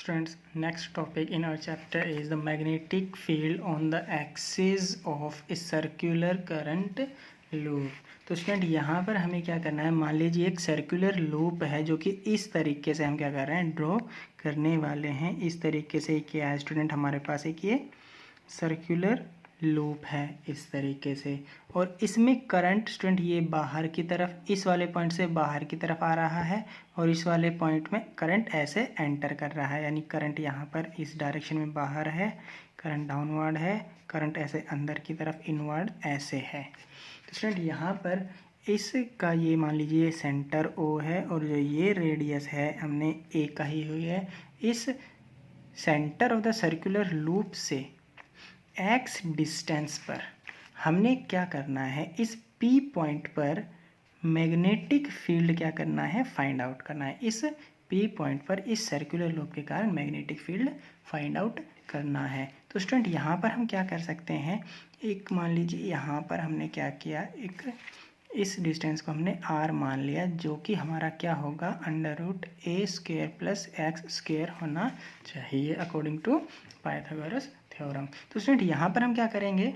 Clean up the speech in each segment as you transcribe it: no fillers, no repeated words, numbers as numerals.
Students, next topic in our chapter is the magnetic field on the axis of a circular current loop. तो student यहाँ पर हमें क्या करना है, मान लीजिए एक सर्कुलर लूप है जो कि इस तरीके से हम क्या कर रहे हैं, ड्रॉ करने वाले हैं। इस तरीके से क्या है स्टूडेंट, हमारे पास एक ये सर्कुलर लूप है इस तरीके से, और इसमें करंट स्टूडेंट ये बाहर की तरफ, इस वाले पॉइंट से बाहर की तरफ आ रहा है, और इस वाले पॉइंट में करंट ऐसे एंटर कर रहा है, यानी करंट यहाँ पर इस डायरेक्शन में बाहर है, करंट डाउनवर्ड है, करंट ऐसे अंदर की तरफ इनवर्ड ऐसे है। तो स्टूडेंट यहाँ पर इसका ये मान लीजिए सेंटर O है, और जो ये रेडियस है हमने A कही हुई है। इस centre of the circular loop से x डिस्टेंस पर हमने क्या करना है, इस P पॉइंट पर मैग्नेटिक फील्ड क्या करना है, फाइंड आउट करना है। इस P पॉइंट पर इस सर्कुलर लूप के कारण मैग्नेटिक फील्ड फाइंड आउट करना है। तो स्टूडेंट यहाँ पर हम क्या कर सकते हैं, एक मान लीजिए यहाँ पर हमने क्या किया, एक इस डिस्टेंस को हमने r मान लिया, जो कि हमारा क्या होगा, √a² + x² होना चाहिए अकॉर्डिंग टू पाइथागोरस थ्योरम। तो स्टूडेंट यहाँ पर हम क्या करेंगे,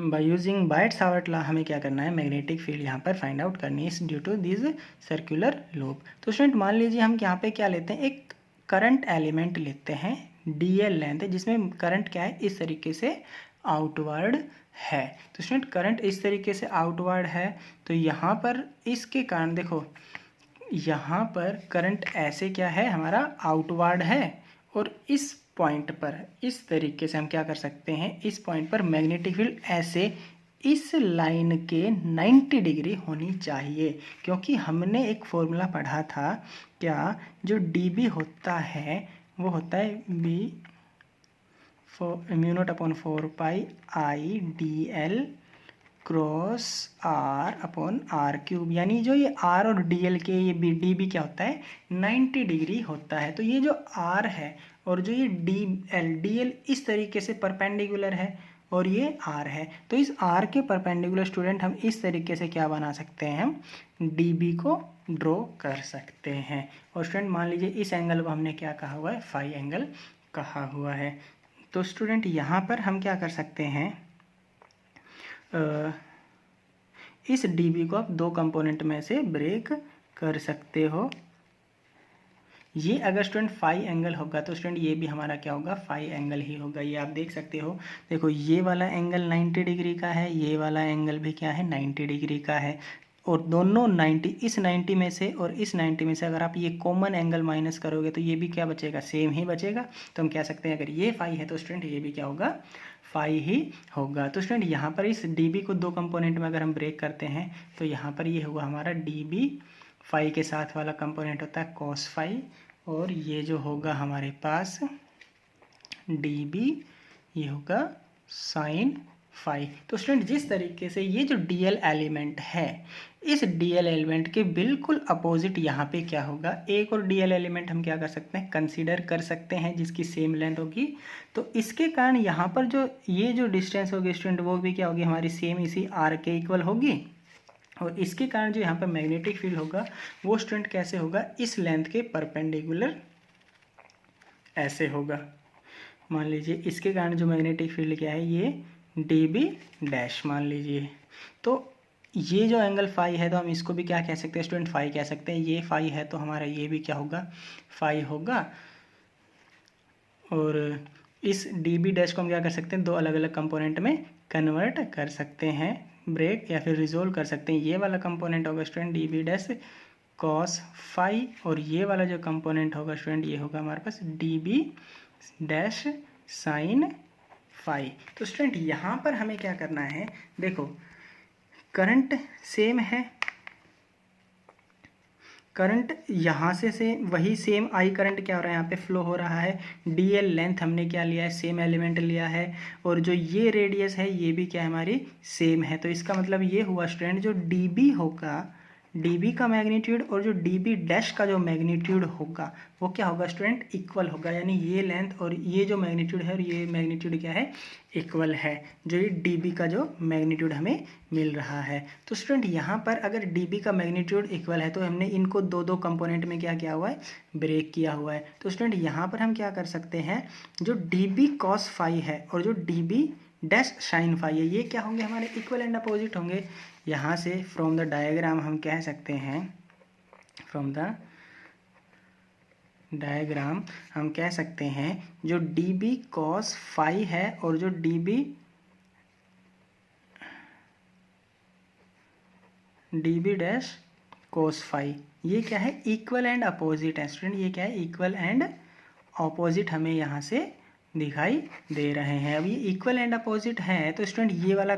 बाय यूजिंग बायट-सावर्ट लॉ हमें क्या करना है, मैग्नेटिक फील्ड यहाँ पर फाइंड आउट करनी है due to this circular loop. तो स्टूडेंट मान लीजिए हम यहाँ पे क्या लेते हैं, एक करंट एलिमेंट लेते हैं dl लेंथ है, जिसमें करंट क्या है, इस तरीके से आउटवर्ड है। तो स्टूडेंट करंट इस तरीके से आउटवर्ड है, तो यहाँ पर इसके कारण देखो, यहाँ पर करंट ऐसे क्या है, हमारा आउटवर्ड है, और इस पॉइंट पर इस तरीके से हम क्या कर सकते हैं, इस पॉइंट पर मैग्नेटिक फील्ड ऐसे इस लाइन के 90 डिग्री होनी चाहिए, क्योंकि हमने एक फॉर्मूला पढ़ा था, क्या, जो dB होता है वो होता है b μ0/4πI dl × r/r³, यानी जो ये r और dl के ये dB क्या होता है, 90 डिग्री होता है। तो ये जो r है और जो ये dl इस तरीके से परपेंडिकुलर है, और ये r है, तो इस r के परपेंडिकुलर स्टूडेंट हम इस तरीके से क्या बना सकते हैं, हम dB को ड्रॉ कर सकते हैं। और स्टूडेंट मान लीजिए इस एंगल को हमने क्या कहा हुआ है, फाई एंगल कहा हुआ है। तो स्टूडेंट यहाँ पर हम क्या कर सकते हैं, इस dB को आप दो कंपोनेंट में से ब्रेक कर सकते हो। ये अगर स्टूडेंट फाई एंगल होगा तो स्टूडेंट ये भी हमारा क्या होगा, फाई एंगल ही होगा। ये आप देख सकते हो, देखो ये वाला एंगल 90 डिग्री का है, ये वाला एंगल भी क्या है, 90 डिग्री का है, और दोनों 90, इस 90 में से और इस 90 में से अगर आप ये कॉमन एंगल माइनस करोगे तो ये भी क्या बचेगा, सेम ही बचेगा। तो हम कह सकते हैं अगर ये फाई है तो स्टूडेंट ये भी क्या होगा, फाई ही होगा। तो स्टूडेंट यहाँ पर इस dB को दो कंपोनेंट में अगर हम ब्रेक करते हैं तो यहाँ पर ये होगा हमारा dB, फाई के साथ वाला कंपोनेंट होता है cos फाई, और ये जो होगा हमारे पास dB, ये होगा साइन फाई। तो स्टूडेंट जिस तरीके से ये जो dl एलिमेंट है, इस dl एलिमेंट के बिल्कुल अपोजिट यहाँ पे क्या होगा, एक और dl एलिमेंट हम क्या कर सकते हैं, कंसीडर कर सकते हैं, जिसकी सेम लेंथ होगी। तो इसके कारण यहाँ पर जो ये जो डिस्टेंस होगी स्टूडेंट, वो भी क्या होगी, हमारी सेम इसी r के इक्वल होगी, और इसके कारण जो यहाँ पर मैग्नेटिक फील्ड होगा वो स्टूडेंट कैसे होगा, इस लेंथ के परपेंडिकुलर ऐसे होगा। मान लीजिए इसके कारण जो मैग्नेटिक फील्ड क्या है, ये dB' मान लीजिए। तो ये जो एंगल फाई है तो हम इसको भी क्या कह सकते हैं स्टूडेंट, फाई कह सकते हैं। ये फाई है तो हमारा ये भी क्या होगा, फाई होगा। और इस dB' को हम क्या कर सकते हैं, दो अलग अलग कंपोनेंट में कन्वर्ट कर सकते हैं, ब्रेक या फिर रिजोल्व कर सकते हैं। ये वाला कंपोनेंट होगा स्टूडेंट dB' cos फाई, और ये वाला जो कंपोनेंट होगा स्टूडेंट, ये होगा हमारे पास dB' साइन फाई। तो स्टूडेंट यहाँ पर हमें क्या करना है, देखो करंट सेम है, करंट यहाँ से वही सेम आई करंट क्या हो रहा है, यहाँ पे फ्लो हो रहा है। dl लेंथ हमने क्या लिया है, सेम एलिमेंट लिया है, और जो ये रेडियस है ये भी क्या है, हमारी सेम है। तो इसका मतलब ये हुआ स्टूडेंट, जो dB होगा, डीबी का मैग्नीट्यूड और जो डीबी डैश का जो मैग्नीट्यूड होगा वो क्या होगा स्टूडेंट, इक्वल होगा। यानी ये लेंथ और ये जो मैग्नीट्यूड है और ये मैग्नीट्यूड क्या है, इक्वल है, जो ये डीबी का जो मैग्नीट्यूड हमें मिल रहा है। तो स्टूडेंट यहाँ पर अगर डीबी का मैग्नीट्यूड इक्वल है तो हमने इनको दो दो कंपोनेंट में क्या किया हुआ है, ब्रेक किया हुआ है। तो स्टूडेंट यहाँ पर हम क्या कर सकते हैं, जो डीबी कॉस फाई है और जो डीबी डैश साइन फाई है, ये क्या होंगे, हमारे इक्वल एंड अपोजिट होंगे। यहाँ से फ्रॉम द डायग्राम हम कह सकते हैं, फ्रॉम द डायग्राम हम कह सकते हैं जो डीबी कॉस फाई है और जो डीबी डैश कोस फाई, ये क्या है, इक्वल एंड अपोजिट है स्टूडेंट। ये क्या है, इक्वल एंड अपोजिट हमें यहाँ से दिखाई दे रहे हैं। अब ये इक्वल एंड अपोजिट है तो स्टूडेंट ये वाला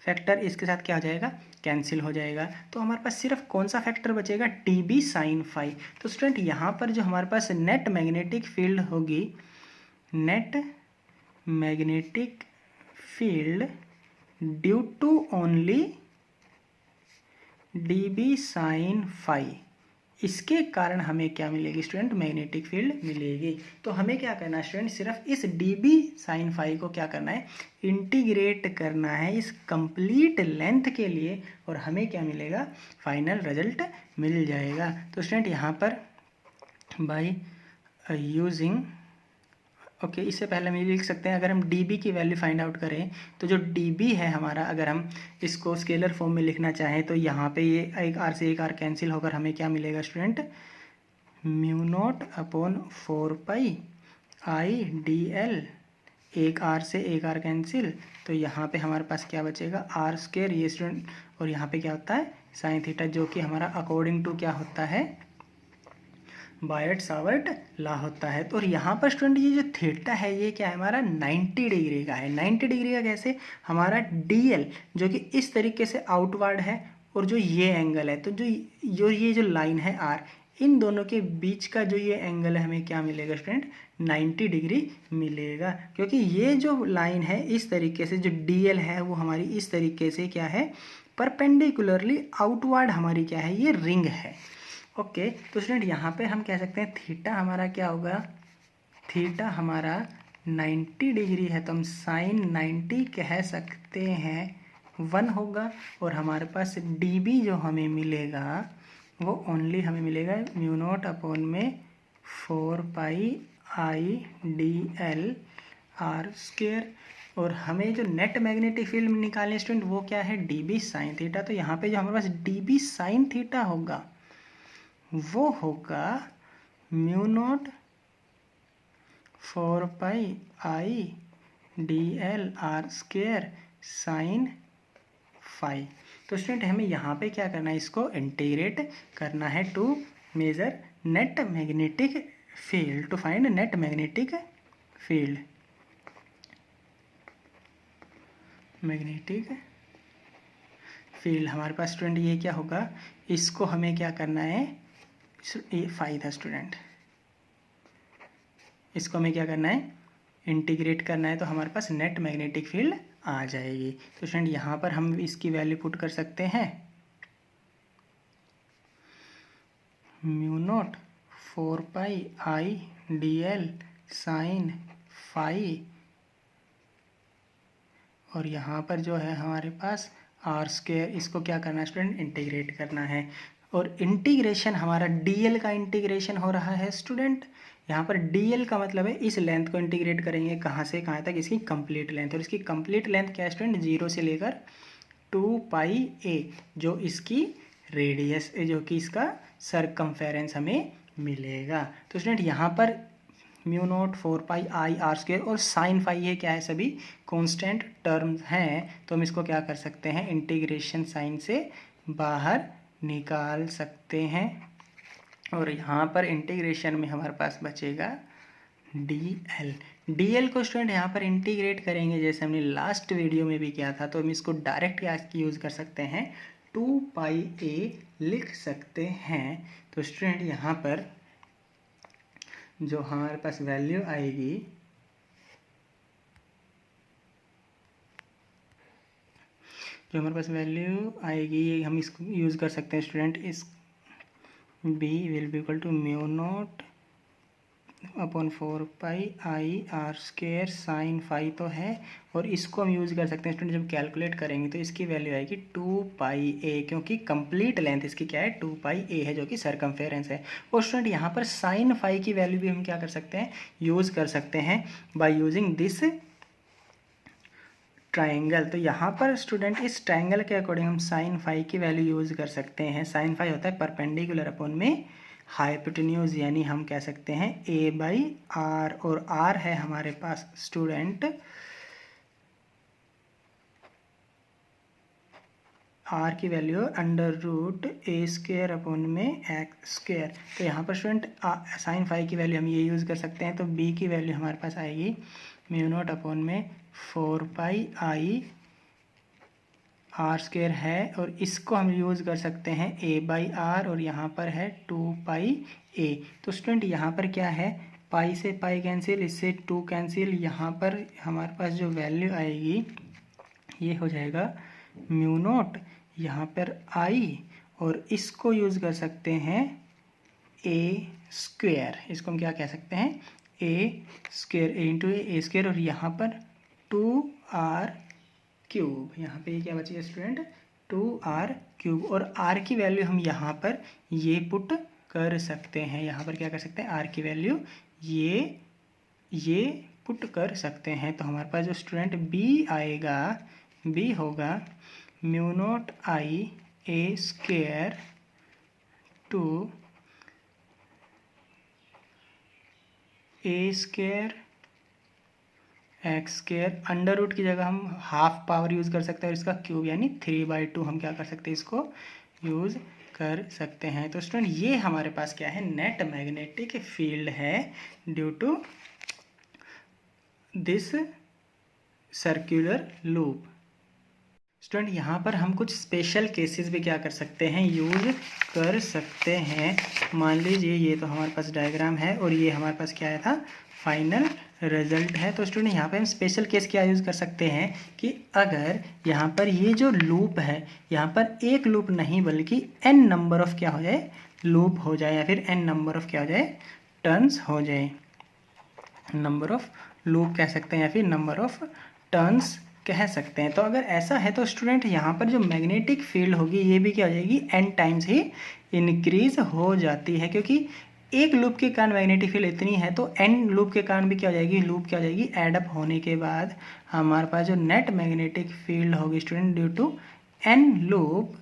फैक्टर इसके साथ क्या हो जाएगा, कैंसिल हो जाएगा। तो हमारे पास सिर्फ कौन सा फैक्टर बचेगा, डीबी साइन फाई। तो स्टूडेंट यहाँ पर जो हमारे पास नेट मैग्नेटिक फील्ड होगी, net magnetic field due to only d B sine phi, इसके कारण हमें क्या मिलेगी स्टूडेंट, मैग्नेटिक फील्ड मिलेगी। तो हमें क्या करना है स्टूडेंट, सिर्फ इस डीबी साइन फाई को क्या करना है, इंटीग्रेट करना है इस कंप्लीट लेंथ के लिए, और हमें क्या मिलेगा, फाइनल रिजल्ट मिल जाएगा। तो स्टूडेंट यहाँ पर बाय यूजिंग ओके, इससे पहले हम ये लिख सकते हैं, अगर हम dB की वैल्यू फाइंड आउट करें तो जो dB है हमारा, अगर हम इसको स्केलर फॉर्म में लिखना चाहें तो यहाँ पे ये एक r से एक r कैंसिल होकर हमें क्या मिलेगा student, mu naught upon 4 pi I D L, एक r से एक r कैंसिल, तो यहाँ पे हमारे पास क्या बचेगा, r स्क्वायर, ये स्टूडेंट, और यहाँ पे क्या होता है साइन थीटा, जो कि हमारा अकॉर्डिंग टू क्या होता है, बायट सावर्ट ला होता है। तो और यहाँ पर स्टूडेंट ये जो थीटा है ये क्या है, हमारा 90 डिग्री का है। 90 डिग्री का कैसे, हमारा डीएल जो कि इस तरीके से आउटवर्ड है और जो ये एंगल है, तो जो ये जो लाइन है आर, इन दोनों के बीच का जो ये एंगल है हमें क्या मिलेगा स्टूडेंट, 90 डिग्री मिलेगा। क्योंकि ये जो लाइन है इस तरीके से, जो डीएल है वो हमारी इस तरीके से क्या है, परपेंडिकुलरली आउटवर्ड हमारी क्या है, ये रिंग है। ओके तो स्टूडेंट यहाँ पे हम कह सकते हैं थीटा हमारा क्या होगा, थीटा हमारा 90 डिग्री है, तो हम साइन 90 कह सकते हैं 1 होगा, और हमारे पास डीबी जो हमें मिलेगा वो ओनली हमें मिलेगा म्यू नॉट अपॉन में 4 pi I D L R square, और हमें जो नेट मैग्नेटिक फील्ड निकालने स्टूडेंट वो क्या है, डीबी साइन थीटा। तो यहाँ पे जो हमारे पास डीबी साइन थीटा होगा वो होगा mu naught 4 pi I D L R square sine phi. तो स्टूडेंट हमें यहाँ पे क्या करना है, इसको इंटीग्रेट करना है to measure net magnetic field, to find net magnetic field, magnetic field हमारे पास स्टूडेंट ये क्या होगा, इसको हमें क्या करना है, ये फाई था स्टूडेंट, इसको हमें क्या करना है, इंटीग्रेट करना है, तो हमारे पास नेट मैग्नेटिक फील्ड आ जाएगी। तो स्टूडेंट यहाँ पर हम इसकी वैल्यू पुट कर सकते हैं, mu naught 4 pi I D L sine phi, और यहाँ पर जो है हमारे पास आर स्क्वायर, इसको क्या करना है स्टूडेंट, इंटीग्रेट करना है। और इंटीग्रेशन हमारा डीएल का इंटीग्रेशन हो रहा है स्टूडेंट, यहाँ पर डीएल का मतलब है इस लेंथ को इंटीग्रेट करेंगे कहाँ से कहाँ तक, इसकी कंप्लीट लेंथ, और इसकी कंप्लीट लेंथ क्या है स्टूडेंट, 0 से लेकर 2 पाई ए, जो इसकी रेडियस, जो कि इसका सरकमफेरेंस हमें मिलेगा। तो स्टूडेंट यहाँ पर mu naught 4 pi I R square और साइन फाई, ये क्या है, सभी कांस्टेंट टर्म्स हैं, तो हम इसको क्या कर सकते हैं, इंटीग्रेशन साइन से बाहर निकाल सकते हैं, और यहाँ पर इंटीग्रेशन में हमारे पास बचेगा डीएल। डीएल को स्टूडेंट यहाँ पर इंटीग्रेट करेंगे जैसे हमने लास्ट वीडियो में भी किया था, तो हम इसको डायरेक्ट क्या यूज़ कर सकते हैं, 2 पाई ए लिख सकते हैं। तो स्टूडेंट यहाँ पर जो हमारे पास वैल्यू आएगी, जो हमारे पास वैल्यू आएगी ये हम इसको यूज़ कर सकते हैं स्टूडेंट। इस B will be equal to mu naught upon 4πi r² sine phi तो है, और इसको हम यूज़ कर सकते हैं स्टूडेंट जब कैलकुलेट करेंगे तो इसकी वैल्यू आएगी 2πa, क्योंकि कंप्लीट लेंथ इसकी क्या है 2πa है, जो कि सरकमफेरेंस है। और स्टूडेंट यहाँ पर साइन फाई की वैल्यू भी हम क्या कर सकते हैं, यूज़ कर सकते हैं बाय यूजिंग दिस ट्राइंगल। तो यहाँ पर स्टूडेंट इस ट्राइंगल के अकॉर्डिंग हम साइन फाई की वैल्यू यूज़ कर सकते हैं। साइन फाई होता है परपेंडिकुलर अपॉन में हाइपोटेन्यूज, यानी हम कह सकते हैं a/r, और r है हमारे पास स्टूडेंट r की वैल्यू √a² अपॉन में x²। तो यहाँ पर स्टूडेंट साइन फाई की वैल्यू हम ये यूज़ कर सकते हैं। तो b की वैल्यू हमारे पास आएगी म्यू नॉट अपॉन में 4πi r² है, और इसको हम यूज़ कर सकते हैं a/r, और यहाँ पर है 2πa। तो स्टूडेंट यहाँ पर क्या है, पाई से पाई कैंसिल, इससे 2 कैंसिल, यहाँ पर हमारे पास जो वैल्यू आएगी ये हो जाएगा म्यू नॉट, यहाँ पर i, और इसको यूज़ कर सकते हैं a²। इसको हम क्या कह सकते हैं, a², और यहाँ पर 2r³। यहाँ पे ये क्या बचेगा स्टूडेंट, 2r³, और r की वैल्यू हम यहाँ पर ये पुट कर सकते हैं। यहाँ पर क्या कर सकते हैं, r की वैल्यू ये पुट कर सकते हैं। तो हमारे पास जो स्टूडेंट b आएगा, b होगा mu naught i a² to a² x² under root की जगह हम हाफ पावर यूज़ कर सकते हैं, और इसका क्यूब यानी 3/2 हम क्या कर सकते हैं, इसको यूज़ कर सकते हैं। तो स्टूडेंट ये हमारे पास क्या है, नेट मैग्नेटिक फील्ड है due to this circular loop. Student यहाँ पर हम कुछ स्पेशल केसेस भी क्या कर सकते हैं, यूज कर सकते हैं। मान लीजिए ये तो हमारे पास डायग्राम है, और ये हमारे पास क्या आया था, फाइनल रिजल्ट है। तो स्टूडेंट यहाँ पे हम स्पेशल केस क्या यूज़ कर सकते हैं कि अगर यहाँ पर ये जो लूप है, यहाँ पर एक लूप नहीं बल्कि n नंबर ऑफ क्या हो जाए, लूप हो जाए, या फिर n नंबर ऑफ क्या हो जाए, टर्न्स हो जाए। नंबर ऑफ लूप कह सकते हैं, या फिर नंबर ऑफ टर्न्स कह सकते हैं। तो अगर ऐसा है तो स्टूडेंट यहाँ पर जो मैग्नेटिक फील्ड होगी ये भी क्या हो जाएगी, n टाइम्स ही इंक्रीज हो जाती है, क्योंकि एक लूप के कारण मैग्नेटिक फील्ड इतनी है, तो n लूप के कारण भी क्या हो जाएगी, लूप क्या हो जाएगी, एडअप होने के बाद हमारे पास जो नेट मैग्नेटिक फील्ड होगी student due to n loop,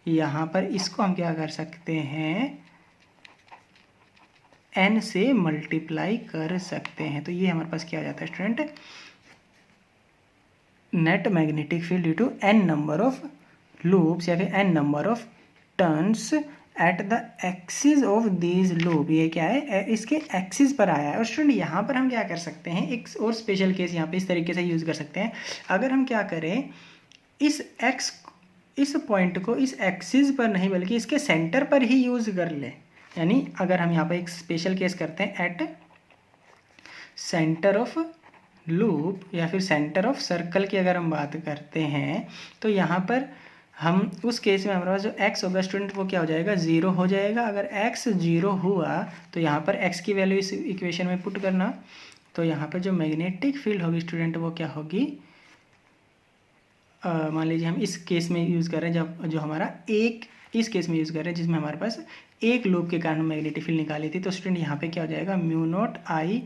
यहाँ पर इसको हम क्या कर सकते हैं, n से मल्टीप्लाई कर सकते हैं। तो ये हमारे पास क्या हो जाता है student, net magnetic field due to n number of loops, या फिर n number of turns at the axis of these loop. ये क्या है, इसके एक्सिस पर आया है। और स्टूडेंट यहाँ पर हम क्या कर सकते हैं, एक और स्पेशल केस यहाँ पे इस तरीके से यूज़ कर सकते हैं। अगर हम क्या करें, इस पॉइंट को इस एक्सिस पर नहीं बल्कि इसके सेंटर पर ही यूज़ कर ले, यानी अगर हम यहाँ पर एक स्पेशल केस करते हैं एट सेंटर ऑफ लूप, या फिर सेंटर ऑफ सर्कल की अगर हम बात करते हैं, तो यहाँ पर हम उस केस में हमारे पास जो x होगा स्टूडेंट वो क्या हो जाएगा, 0 हो जाएगा। अगर x 0 हुआ तो यहाँ पर x की वैल्यू इस इक्वेशन में पुट करना, तो यहाँ पर जो मैग्नेटिक फील्ड होगी स्टूडेंट वो क्या होगी, मान लीजिए हम इस केस में यूज़ कर रहे हैं, जब जो हमारा इस केस में यूज़ कर रहे हैं जिसमें हमारे पास एक लूप के कारण मैग्नेटिक फील्ड निकाली थी। तो स्टूडेंट यहाँ पे क्या हो जाएगा, म्यू नॉट i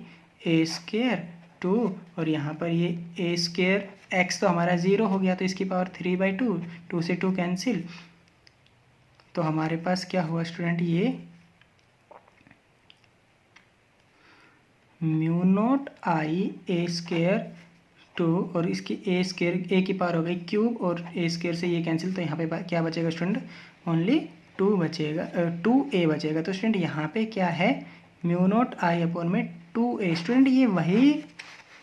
a² 2, और यहाँ पर ये a² x तो हमारा 0 हो गया, तो इसकी पावर 3/2, 2 से 2 कैंसिल, तो हमारे पास क्या हुआ स्टूडेंट, ये म्यू नॉट i a² 2, और इसकी a की पावर हो गई क्यूब, और a² से ये कैंसिल, तो यहाँ पे क्या बचेगा स्टूडेंट, ओनली 2 बचेगा, 2a बचेगा। तो स्टूडेंट यहाँ पे क्या है, म्यू नॉट i अपॉन में 2a। स्टूडेंट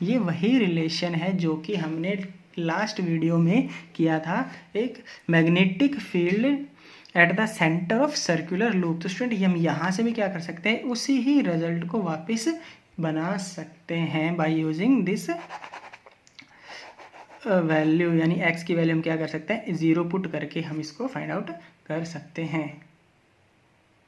ये वही रिलेशन है जो कि हमने लास्ट वीडियो में किया था, एक magnetic field at the centre of circular loop. तो स्टूडेंट हम यहाँ से भी क्या कर सकते हैं, उसी ही रिजल्ट को वापस बना सकते हैं बाय यूजिंग दिस वैल्यू यानी x की वैल्यू हम क्या कर सकते हैं, 0 पुट करके हम इसको फाइंड आउट कर सकते हैं।